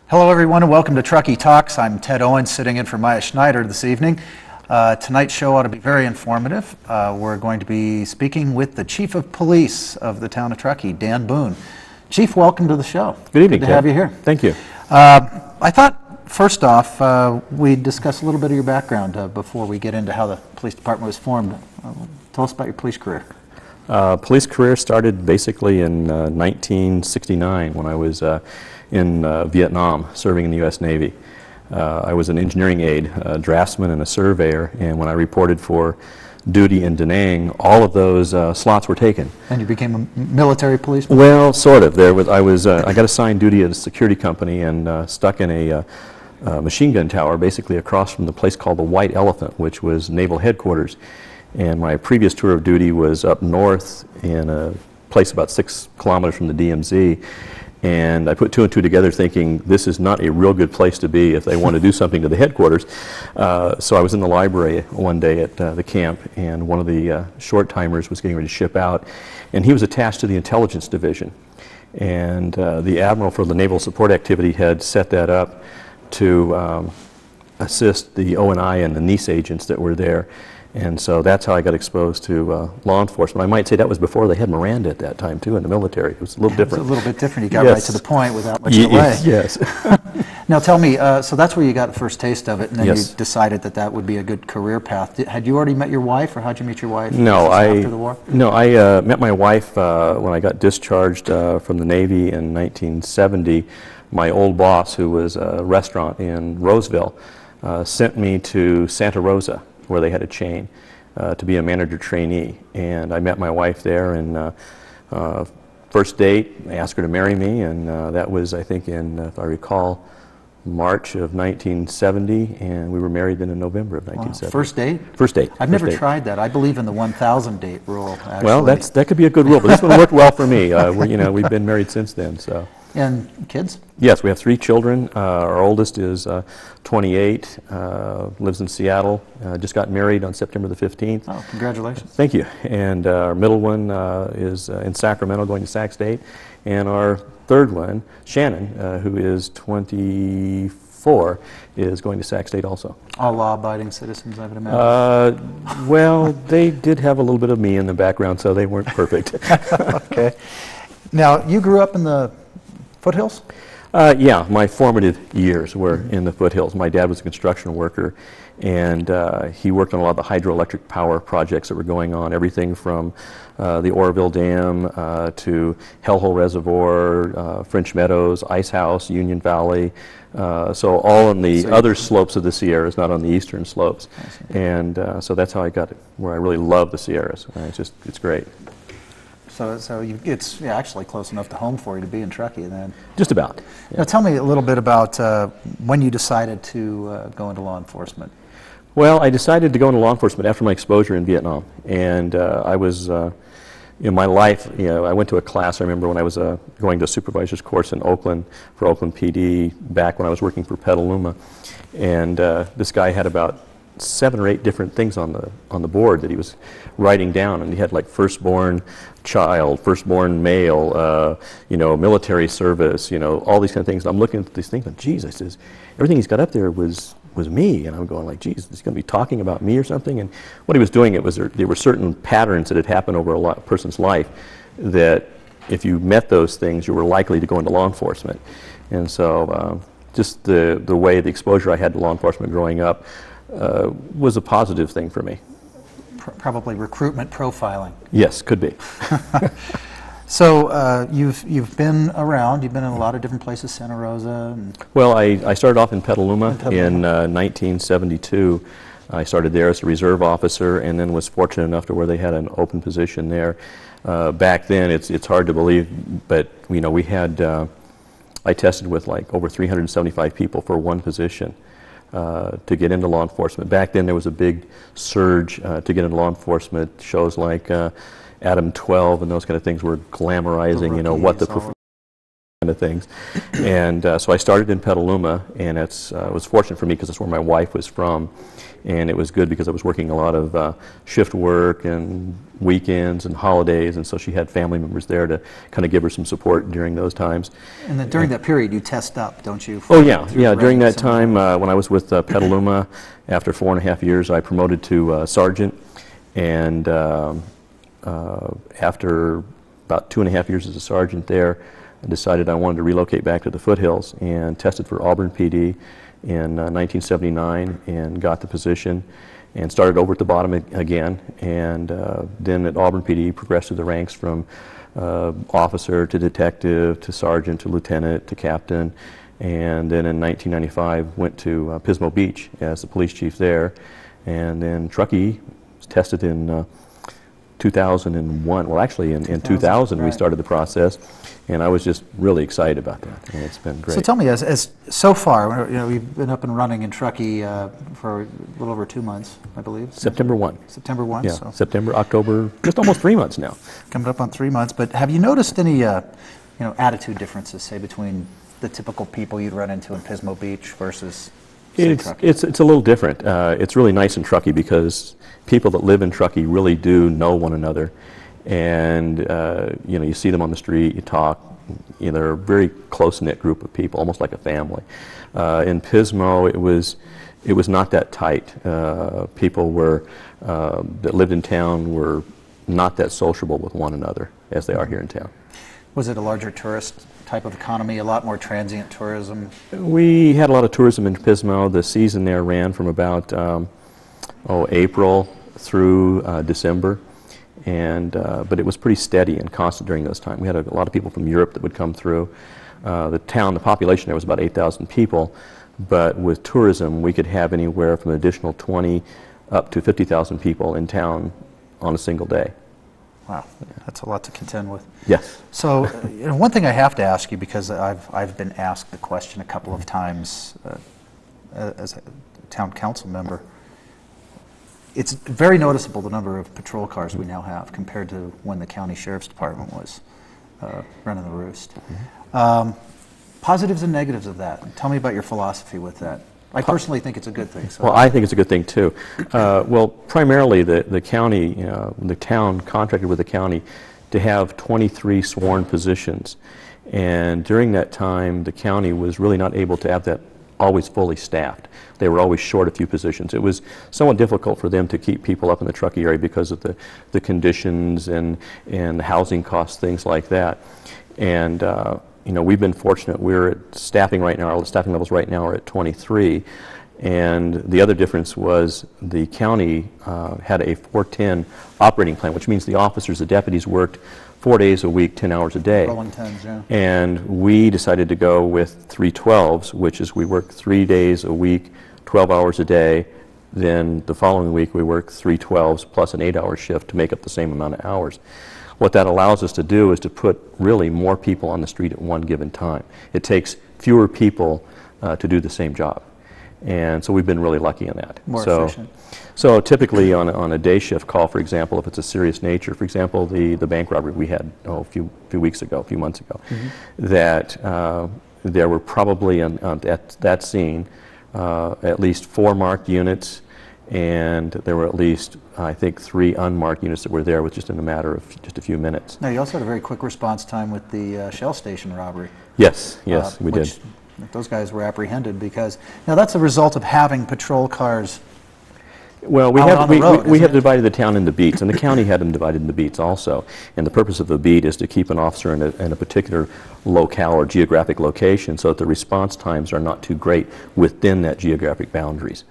Hello everyone and welcome to Truckee Talks. I'm Ted Owens sitting in for Maya Schneider this evening. Tonight's show ought to be very informative. We're going to be speaking with the Chief of Police of the Town of Truckee, Dan Boone. Chief, welcome to the show. Good evening, Good to have you here. Thank you. I thought first off we'd discuss a little bit of your background before we get into how the police department was formed. Tell us about your police career. Police career started basically in 1969 when I was in Vietnam, serving in the U.S. Navy. I was an engineering aide, a draftsman and a surveyor, and when I reported for duty in Da Nang, all of those slots were taken. And you became a military policeman? Well, sort of. I got assigned duty at a security company and stuck in a machine gun tower, basically across from the place called the White Elephant, which was naval headquarters. And my previous tour of duty was up north in a place about 6 kilometers from the DMZ. And I put two and two together thinking this is not a real good place to be if they want to do something to the headquarters. So I was in the library one day at the camp, and one of the short timers was getting ready to ship out, and he was attached to the intelligence division. And the admiral for the naval support activity had set that up to assist the O&I and the NEAS agents that were there. And so that's how I got exposed to law enforcement. I might say that was before they had Miranda at that time, too, in the military. It was a little different. It was a little bit different. You got Yes. right to the point without much delay. Yes. Now tell me, so that's where you got the first taste of it, and then Yes. you decided that that would be a good career path. Had you already met your wife, or how'd you meet your wife? No, after the war? No, I met my wife when I got discharged from the Navy in 1970. My old boss, who was a restaurant in Roseville, sent me to Santa Rosa, where they had a chain, to be a manager trainee. And I met my wife there, and first date, I asked her to marry me, and that was, I think, in, if I recall, March of 1970, and we were married then in November of 1970. Wow. First date? First date. I've never tried that. I believe in the 1,000 date rule, actually. Well, that could be a good rule, but this one worked well for me. We've been married since then, so. And kids? Yes, we have 3 children. Our oldest is 28, lives in Seattle, just got married on September the 15th. Oh, congratulations. Thank you. And our middle one is in Sacramento, going to Sac State. And our third one, Shannon, who is 24, is going to Sac State also. All law-abiding citizens, I would imagine. Well, they did have a little bit of me in the background, so they weren't perfect. Okay. Now, you grew up in the foothills? Yeah, my formative years were in the foothills. My dad was a construction worker, and he worked on a lot of the hydroelectric power projects that were going on, everything from the Oroville Dam to Hellhole Reservoir, French Meadows, Ice House, Union Valley, so all on the other slopes of the Sierras, not on the eastern slopes. And so that's how I got it, where I really love the Sierras. It's great. So it's actually close enough to home for you to be in Truckee then. Just about. Yeah. Now tell me a little bit about when you decided to go into law enforcement. Well, I decided to go into law enforcement after my exposure in Vietnam, and I was, in my life, I went to a class, I remember when I was going to a supervisor's course in Oakland for Oakland PD back when I was working for Petaluma, and this guy had about 7 or 8 different things on the board that he was writing down, and he had like firstborn child, firstborn male, military service, all these kind of things. And I'm looking at these things, and geez, I says, everything he's got up there was me, and I'm going like, geez, he's going to be talking about me or something. And what he was doing, there were certain patterns that had happened over a person's life that if you met those things, you were likely to go into law enforcement. And so just the way, the exposure I had to law enforcement growing up was a positive thing for me. Probably recruitment profiling. Yes, could be. So you've been around. You've been in a lot of different places, Santa Rosa. Well, I started off in Petaluma in 1972. I started there as a reserve officer, and then was fortunate enough to where they had an open position there. Back then, it's hard to believe, but we had I tested with like over 375 people for one position. To get into law enforcement. Back then there was a big surge to get into law enforcement. Shows like Adam 12 and those kind of things were glamorizing, what the kind of things. And so I started in Petaluma, and it was fortunate for me because that's where my wife was from. And it was good because I was working a lot of shift work and weekends and holidays, and so she had family members there to kind of give her some support during those times. And then during that period, you test up, don't you? Oh, yeah. Yeah, during that time, when I was with Petaluma, after 4.5 years, I promoted to sergeant. And after about 2.5 years as a sergeant there, I decided I wanted to relocate back to the foothills and tested for Auburn PD in 1979 and got the position and started over at the bottom again, and then at Auburn PD progressed through the ranks from officer to detective to sergeant to lieutenant to captain, and then in 1995 went to Pismo Beach as the police chief there, and then Truckee was tested in 2001. Well, actually in 2000 we started the process, and I was just really excited about that, and it's been great. So tell me, as so far, we've been up and running in Truckee for a little over 2 months, I believe. September 1. September 1. Yeah, so September, October, just almost 3 months now. Coming up on 3 months. But have you noticed any attitude differences, say, between the typical people you'd run into in Pismo Beach versus Truckee? It's a little different. It's really nice in Truckee because people that live in Truckee really do know one another, and you see them on the street, you talk. They're a very close-knit group of people, almost like a family. In Pismo, it was not that tight. People that lived in town were not that sociable with one another as they are here in town. Was it a larger tourist type of economy, a lot more transient tourism? We had a lot of tourism in Pismo. The season there ran from about April through December, but it was pretty steady and constant during those times. We had a lot of people from Europe that would come through. The population there was about 8,000 people, but with tourism we could have anywhere from an additional 20 up to 50,000 people in town on a single day. Wow, that's a lot to contend with. Yes. So, one thing I have to ask you, because I've been asked the question a couple of times as a town council member. It's very noticeable the number of patrol cars we now have compared to when the county sheriff's department was running the roost. Positives and negatives of that. Tell me about your philosophy with that. I personally think it's a good thing. So. Well, I think it's a good thing too. Well, primarily the county, the town contracted with the county to have 23 sworn positions, and during that time the county was really not able to have that always fully staffed. They were always short a few positions. It was somewhat difficult for them to keep people up in the Truckee area because of the conditions and housing costs, things like that. And we've been fortunate. We're at staffing right now. Our staffing levels right now are at 23. And the other difference was the county had a 410 operating plan, which means the officers, the deputies worked 4 days a week, 10 hours a day. Rolling 10s, yeah. And we decided to go with 312s, which is we work 3 days a week, 12 hours a day. Then the following week we work 312s plus an 8-hour shift to make up the same amount of hours. What that allows us to do is to put really more people on the street at one given time. It takes fewer people to do the same job. And so we've been really lucky in that. More efficient. So typically on a day shift call, for example, if it's a serious nature, for example, the bank robbery we had a few months ago, that there were probably at that scene at least 4 marked units, and there were at least, I think, 3 unmarked units that were there with just in a matter of just a few minutes. Now, you also had a very quick response time with the Shell station robbery. Yes, we did. Those guys were apprehended because, now that's a result of having patrol cars. Well, we have divided the town into beats, and the county had them divided into beats also. And the purpose of a beat is to keep an officer in a particular locale or geographic location so that the response times are not too great within that geographic boundaries.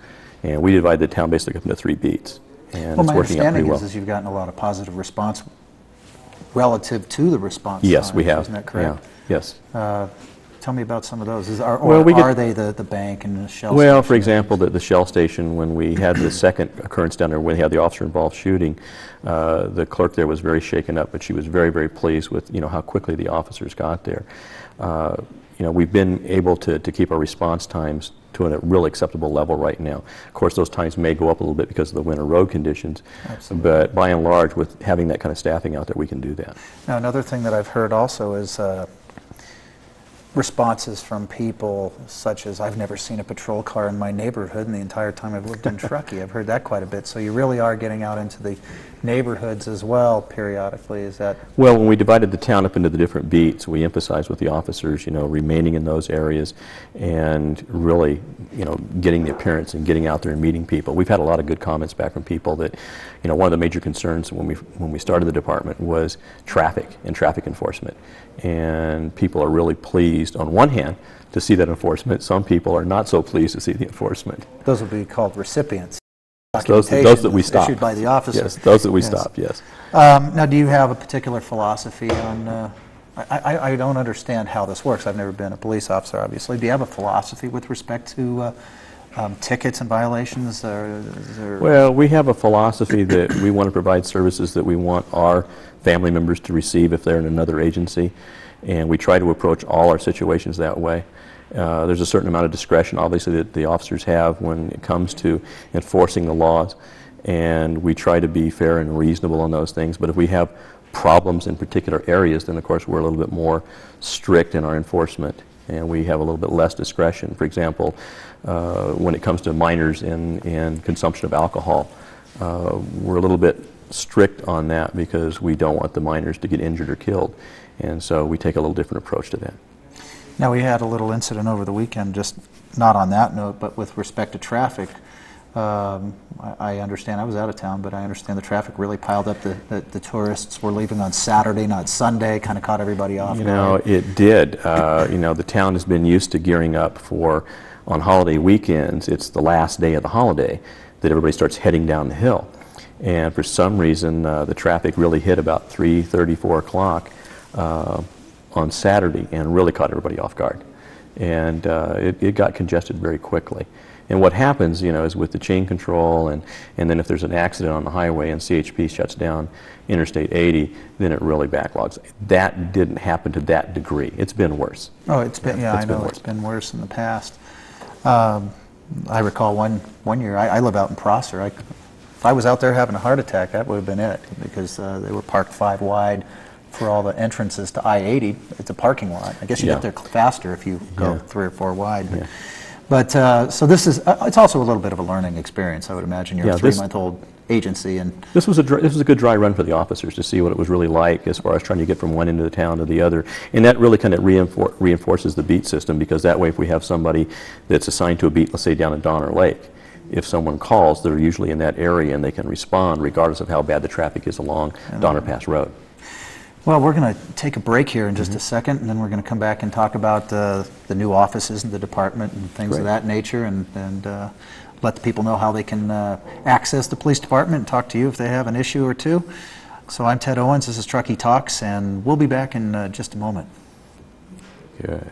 And we divide the town basically up into 3 beats, and it's working out pretty well. My understanding is you've gotten a lot of positive response relative to the response Yes, time. we have. Isn't that correct? Yeah. Yes. Tell me about some of those. Are they the bank and the Shell station? Well, for example, the Shell station, when we had the second occurrence down there, when we had the officer-involved shooting, the clerk there was very shaken up, but she was very, very pleased with how quickly the officers got there. We've been able to keep our response times to a real acceptable level right now. Of course, those times may go up a little bit because of the winter road conditions. Absolutely. But by and large, with having that kind of staffing out there, we can do that. Now, another thing that I've heard also is responses from people such as, I've never seen a patrol car in my neighborhood in the entire time I've lived in Truckee. I've heard that quite a bit. So you really are getting out into the neighborhoods as well periodically. Is that? Well, when we divided the town up into the different beats, we emphasized with the officers, remaining in those areas and really, getting the appearance and getting out there and meeting people. We've had a lot of good comments back from people that, one of the major concerns when we started the department was traffic and traffic enforcement. And people are really pleased, on one hand, to see that enforcement. Some people are not so pleased to see the enforcement. Those will be called recipients. Those that we stop. Issued by the officer. Yes, those that we stop, yes. Now, do you have a particular philosophy on, I don't understand how this works. I've never been a police officer, obviously. Do you have a philosophy with respect to tickets and violations? Well, we have a philosophy that we want to provide services that we want our family members to receive if they're in another agency, and we try to approach all our situations that way. There's a certain amount of discretion, obviously, that the officers have when it comes to enforcing the laws, and we try to be fair and reasonable on those things. But if we have problems in particular areas, then of course we're a little bit more strict in our enforcement, and we have a little bit less discretion. For example, when it comes to minors and consumption of alcohol, we're a little bit strict on that because we don't want the minors to get injured or killed, and so we take a little different approach to that. Now, we had a little incident over the weekend, just not on that note, but with respect to traffic. I understand, I was out of town, but I understand the traffic really piled up. The tourists were leaving on Saturday, not Sunday, kind of caught everybody off guard. It did. The town has been used to gearing up for, on holiday weekends, it's the last day of the holiday that everybody starts heading down the hill. And for some reason, the traffic really hit about 3:30, 4 o'clock on Saturday and really caught everybody off guard. And it got congested very quickly. And what happens, is with the chain control and then if there's an accident on the highway and CHP shuts down Interstate 80, then it really backlogs. That didn't happen to that degree. It's been worse. Oh, it's been, yeah, I know it's been worse in the past. I recall one year, I live out in Prosser. If I was out there having a heart attack, that would have been it, because they were parked 5 wide for all the entrances to I-80. It's a parking lot. I guess you get there faster if you go 3 or 4 wide. Yeah. But so this is, it's also a little bit of a learning experience, I would imagine. You're a 3-month-old agency. And this was a good dry run for the officers to see what it was really like as far as trying to get from one end of the town to the other. And that really kind of reinforces the beat system, because that way if we have somebody that's assigned to a beat, let's say down at Donner Lake, if someone calls, they're usually in that area and they can respond regardless of how bad the traffic is along Donner Pass Road. Well, we're going to take a break here in just a second, and then we're going to come back and talk about the new offices in the department and things of that nature, and let the people know how they can access the police department and talk to you if they have an issue or two. So I'm Ted Owens, this is Truckee Talks, and we'll be back in just a moment. Good.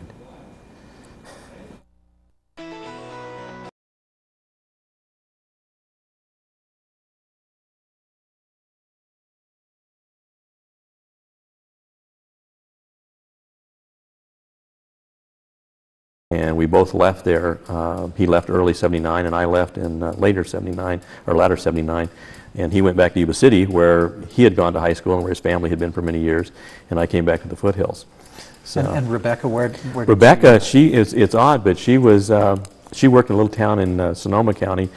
And we both left there. He left early '79, and I left in later '79, or latter '79. And he went back to Yuba City, where he had gone to high school and where his family had been for many years. And I came back to the foothills. So, and Rebecca, where did Rebecca, it's odd, but she was she worked in a little town in Sonoma County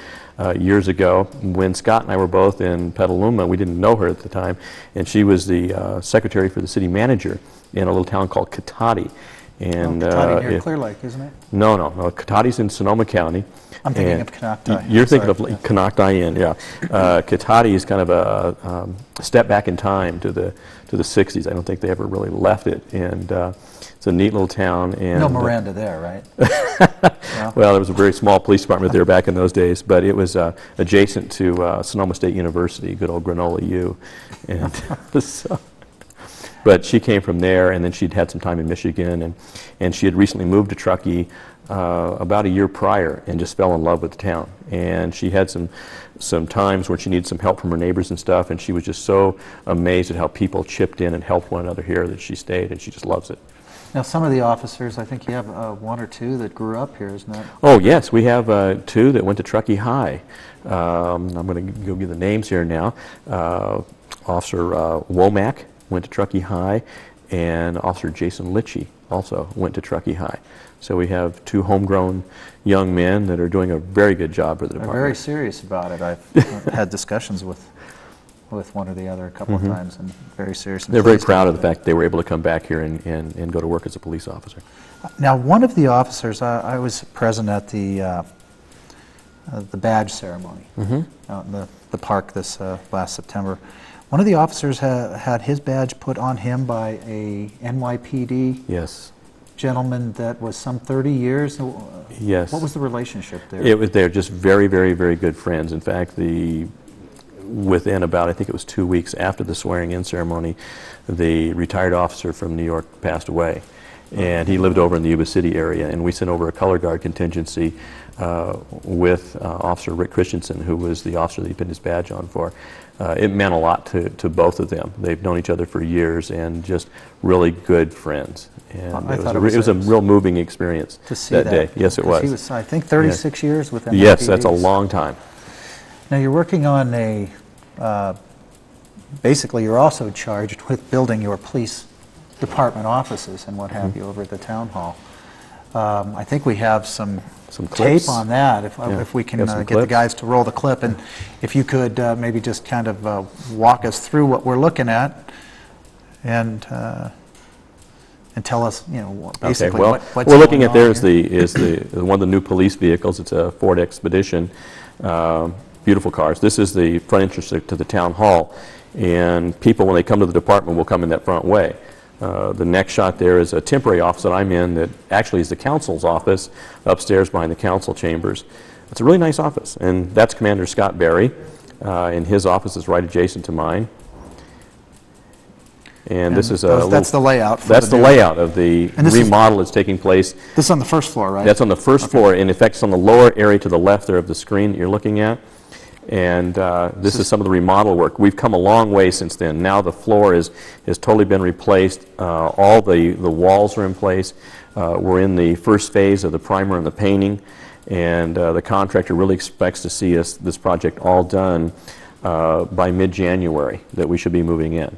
years ago. When Scott and I were both in Petaluma, we didn't know her at the time, and she was the secretary for the city manager in a little town called Cotati. And Cotati near Clear Lake, isn't it? No. Cotati's in Sonoma County. I'm thinking of Canocti. You're thinking of Canocti, yeah. Cotati is kind of a step back in time to the 60s. I don't think they ever really left it, and it's a neat little town. And no Miranda there, right? Well, there was a very small police department there back in those days, but it was adjacent to Sonoma State University, good old Granola U, and so. But she came from there, and then she'd had some time in Michigan, and she had recently moved to Truckee about a year prior and just fell in love with the town. And she had some times when she needed some help from her neighbors and stuff, and she was just so amazed at how people chipped in and helped one another here that she stayed, and she just loves it. Now, some of the officers, I think you have 1 or 2 that grew up here, isn't it? Oh, yes. We have 2 that went to Truckee High. I'm going to go give the names here now. Officer Womack went to Truckee High, and Officer Jason Litchie also went to Truckee High. So we have two homegrown young men that are doing a very good job for the department. They're very serious about it. I've had discussions with one or the other a couple of times, and very serious. They're very proud of the fact they were able to come back here and go to work as a police officer. Now, one of the officers, I was present at the badge ceremony out in the park this last September. One of the officers had his badge put on him by a NYPD gentleman that was some 30 years. Yes. What was the relationship there? They're just very, very, very good friends. In fact, within about, I think it was 2 weeks after the swearing-in ceremony, the retired officer from New York passed away. And he lived over in the Yuba City area, and we sent over a color guard contingency with Officer Rick Christensen, who was the officer that he pinned his badge on for. It meant a lot to both of them. They've known each other for years and just really good friends. And it was a real moving experience to see that day. Yes, it was. He was, I think, 36 years with NYPD. Yes, that's a long time. Now, you're working on basically you're also charged with building your police department offices and what have you over at the town hall. I think we have some tape on that, if we can get the guys to roll the clip, and if you could maybe just kind of walk us through what we're looking at and tell us, basically what's what we're looking at there is here. one of the new police vehicles. It's a Ford Expedition. Beautiful cars. This is the front entrance to the town hall, and people, when they come to the department, will come in that front way. The next shot there is a temporary office that I'm in that actually is the council's office upstairs behind the council chambers. It's a really nice office, and that's Commander Scott Berry, and his office is right adjacent to mine. And this is that's the layout. That's the layout of the remodel that's taking place. This is on the first floor, right? That's on the first floor. In effect, it's on the lower area to the left there of the screen that you're looking at. And this is some of the remodel work. We've come a long way since then. Now the floor has totally been replaced. All the walls are in place. We're in the first phase of the primer and the painting, and the contractor really expects to see this project all done by mid-January, that we should be moving in.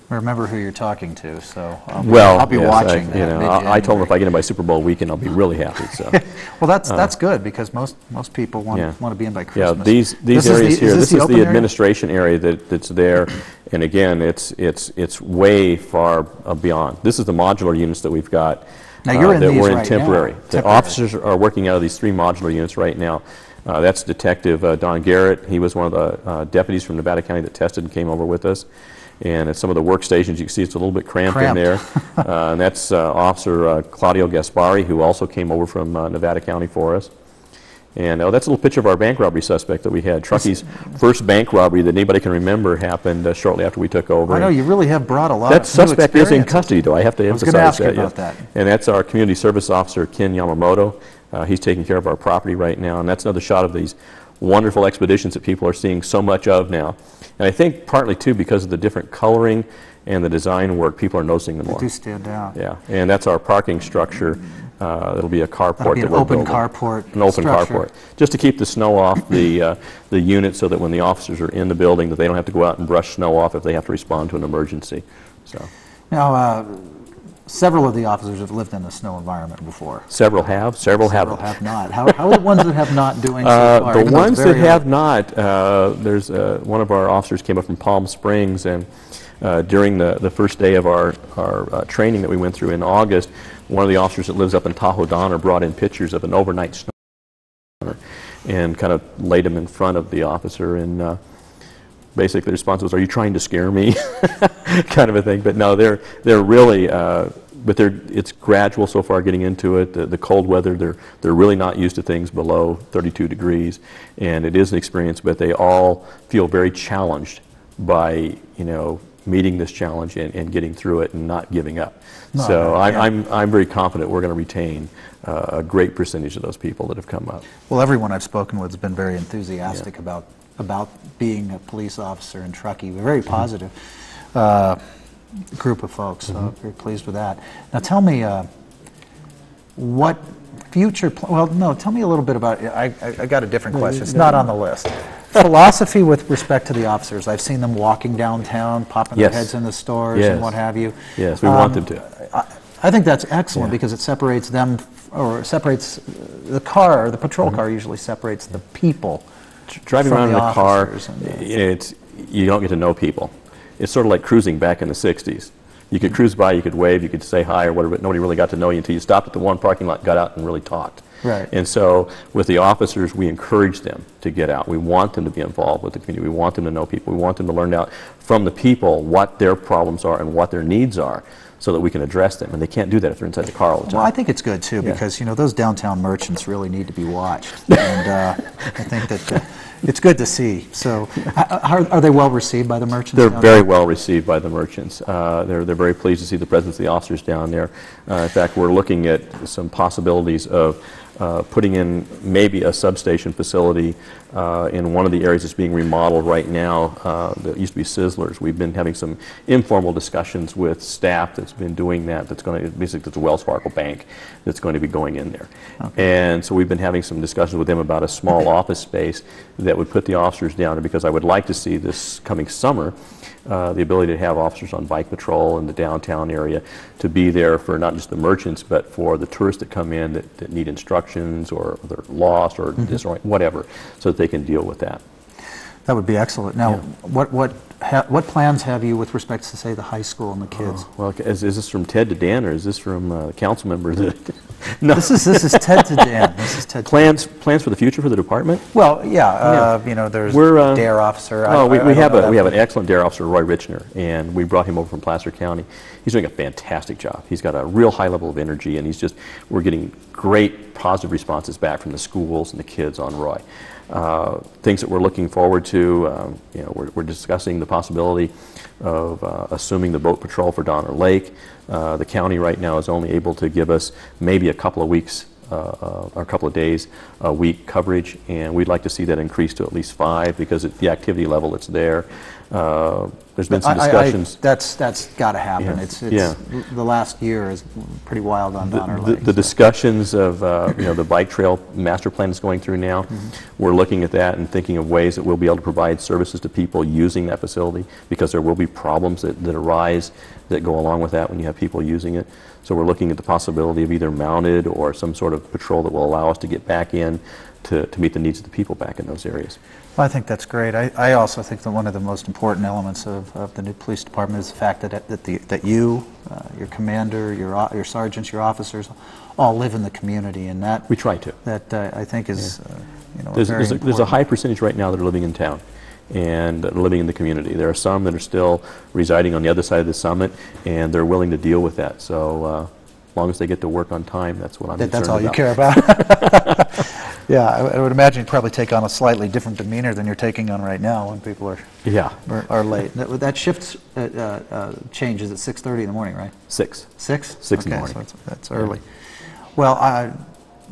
Remember who you're talking to, so I'll be watching that. I told him if I get in by Super Bowl weekend, I'll be really happy. So, well, that's good, because most people want to be in by Christmas. Yeah, these areas here. This is the administration area that's there, and again, it's way far beyond. This is the modular units that we've got. Now you're in these we're in right temporary. now. The officers are working out of these 3 modular units right now. That's Detective Don Garrett. He was one of the deputies from Nevada County that tested and came over with us. And at some of the workstations, you can see it's a little bit cramped. In there. And that's Officer Claudio Gaspari, who also came over from Nevada County for us. And that's a little picture of our bank robbery suspect that we had. Truckee's first bank robbery that anybody can remember happened shortly after we took over. I know, you really have brought a lot of That suspect is in custody, though. I have to emphasize that. I was going to ask you about that. And that's our community service officer, Ken Yamamoto. He's taking care of our property right now. And that's another shot of these wonderful expeditions that people are seeing so much of now. And I think partly, too, because of the different coloring and the design work, people are noticing them more. They do stand out. Yeah, and that's our parking structure. It'll be a carport. That'll be an open carport. An open carport, just to keep the snow off the unit, so that when the officers are in the building, that they don't have to go out and brush snow off if they have to respond to an emergency. So now, several of the officers have lived in a snow environment before. Several have. Several haven't. Have not. How are the ones that have not doing so far? The ones that have not, there's one of our officers came up from Palm Springs, and during the first day of our training that we went through in August, one of the officers that lives up in Tahoe Donner brought in pictures of an overnight snow and kind of laid them in front of the officer, and basically the response was, "Are you trying to scare me?" kind of a thing. But no, they're really, but it's gradual so far getting into it. The cold weather, they're really not used to things below 32 degrees, and it is an experience. But they all feel very challenged by meeting this challenge and getting through it and not giving up. So I'm very confident we're going to retain a great percentage of those people that have come up. Well, everyone I've spoken with has been very enthusiastic about being a police officer in Truckee. We're very positive group of folks, so very pleased with that. Now tell me what future, tell me a little bit about, I got a different question. It's not on the list. philosophy with respect to the officers? I've seen them walking downtown, popping their Yes. heads in the stores Yes. and what have you. Yes, we want them to. I think that's excellent Yeah. because it separates them, or separates the car, the patrol car usually separates the people. Driving from around in the a car, officers and, you don't get to know people. It's sort of like cruising back in the 60s. You could cruise by, you could wave, you could say hi or whatever, but nobody really got to know you until you stopped at the one parking lot, got out, and really talked. Right. And so with the officers, we encourage them to get out. We want them to be involved with the community. We want them to know people. We want them to learn out from the people what their problems are and what their needs are so that we can address them. And they can't do that if they're inside the car all the time. Well, I think it's good too Yeah. because those downtown merchants really need to be watched, and I think that it's good to see. So, are they well received by the merchants? They're down very there? well received by the merchants. They're very pleased to see the presence of the officers down there. In fact, we're looking at some possibilities of putting in maybe a substation facility in one of the areas that's being remodeled right now that used to be Sizzlers. We've been having some informal discussions with staff that's been doing that. That's going to basically, it's a Wells Fargo bank that's going to be going in there. Okay. And so we've been having some discussions with them about a small office space that would put the officers down there, because I would like to see this coming summer the ability to have officers on bike patrol in the downtown area to be there for not just the merchants, but for the tourists that come in that need instructions or they're lost or disoriented, whatever, so that they can deal with that. That would be excellent. Now, Yeah. what plans have you with respect to, say, the high school and the kids? Well, is this from Ted to Dan, or is this from the council member? No. This is Ted to Dan. This is Ted. Plans for the future for the department? Well, yeah. There's We're, DARE officer. We have an excellent DARE officer, Roy Richner, and we brought him over from Placer County. He's doing a fantastic job. He's got a real high level of energy, and we're getting great positive responses back from the schools and the kids on Roy. Things that we're looking forward to, we're discussing the possibility of assuming the boat patrol for Donner Lake. The county right now is only able to give us maybe a couple of weeks or a couple of days a week coverage, and we'd like to see that increase to at least 5 because at the activity level it's there. There's been some discussions. That's got to happen. Yeah. The last year is pretty wild on Donner Lake. The discussions of the bike trail master plan is going through now. We're looking at that and thinking of ways that we'll be able to provide services to people using that facility, because there will be problems that arise that go along with that when you have people using it. So we're looking at the possibility of either mounted or some sort of patrol that will allow us to get back in to meet the needs of the people back in those areas. Well, I think that's great. I also think that one of the most important elements of the new police department is the fact that you, your commander, your sergeants, your officers, all live in the community, and that we try to. That I think is there's a high percentage right now that are living in town and living in the community. There are some that are still residing on the other side of the summit, and they're willing to deal with that. So as long as they get to work on time, that's what I'm concerned about. That's all you care about? Yeah, I would imagine you'd probably take on a slightly different demeanor than you're taking on right now when people are late. That shift changes at 6:30 in the morning, right? 6. 6? 6 in the morning. So that's early. Well,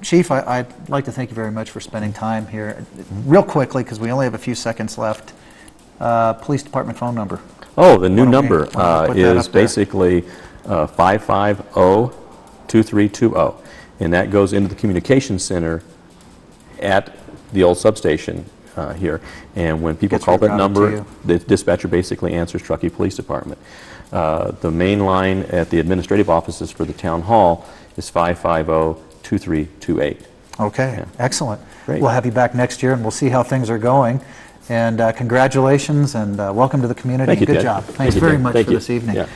Chief, I'd like to thank you very much for spending time here. Real quickly, because we only have a few seconds left, police department phone number. Oh, the new number is basically 550-2320, and that goes into the communications center at the old substation here. And when people call that number, the dispatcher basically answers Truckee Police Department. The main line at the administrative offices for the town hall is 550-2328. Okay, Yeah. Excellent. Great. We'll have you back next year, and we'll see how things are going. And congratulations, and welcome to the community. Thank you, Good Ted. job. Thank Thanks you, very Ted. much Thank for you. this evening. Yeah.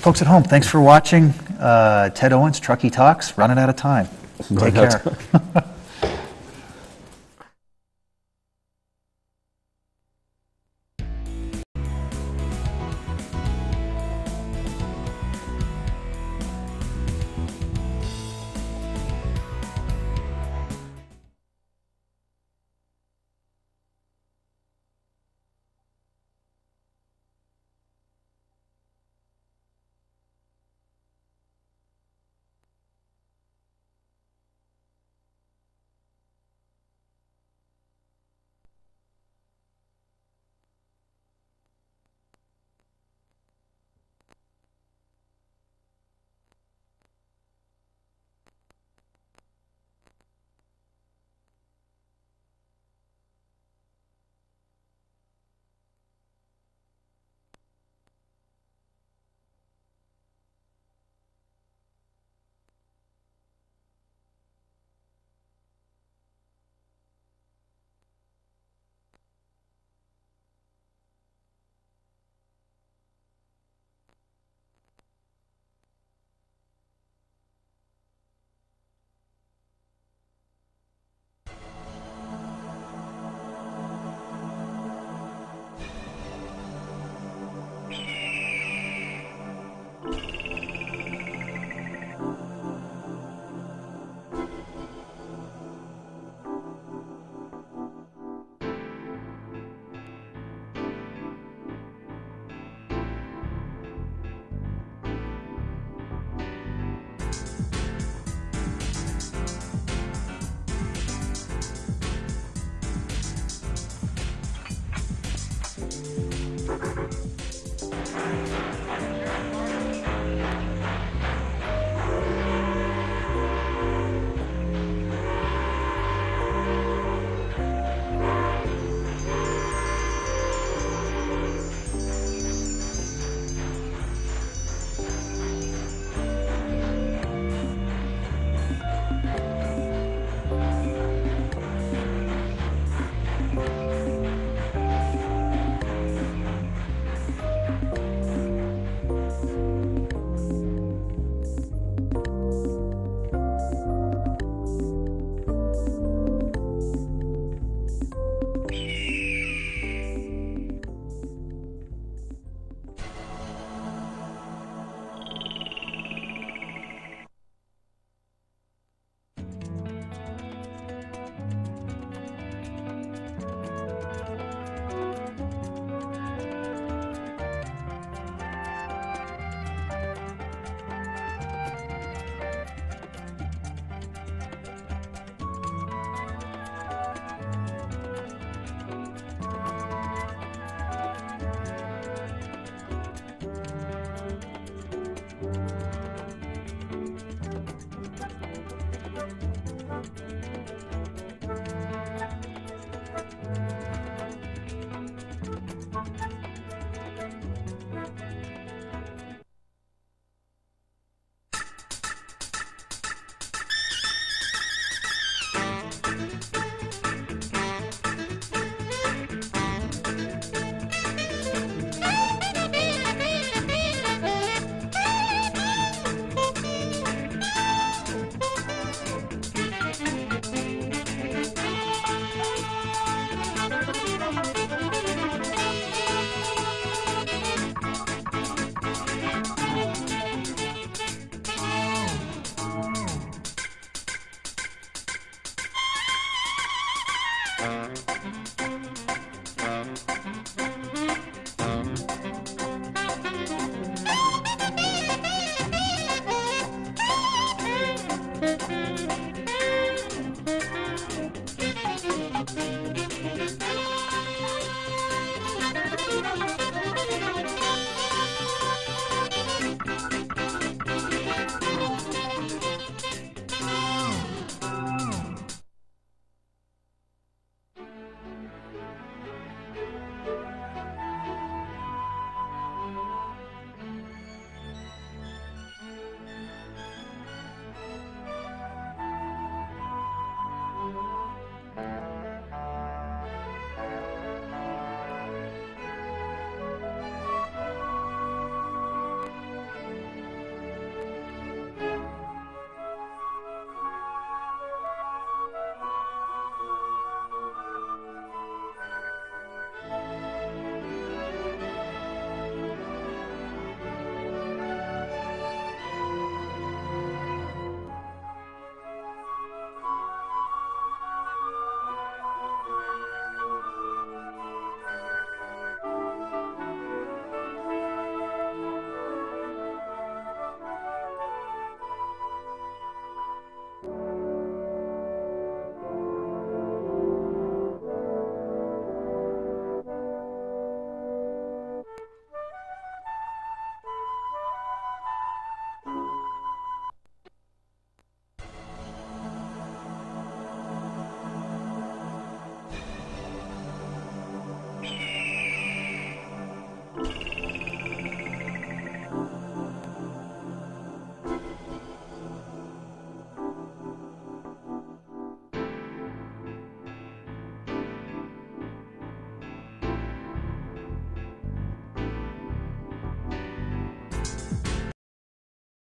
Folks at home, thanks for watching. Ted Owens, Truckee Talks, running out of time. Take care.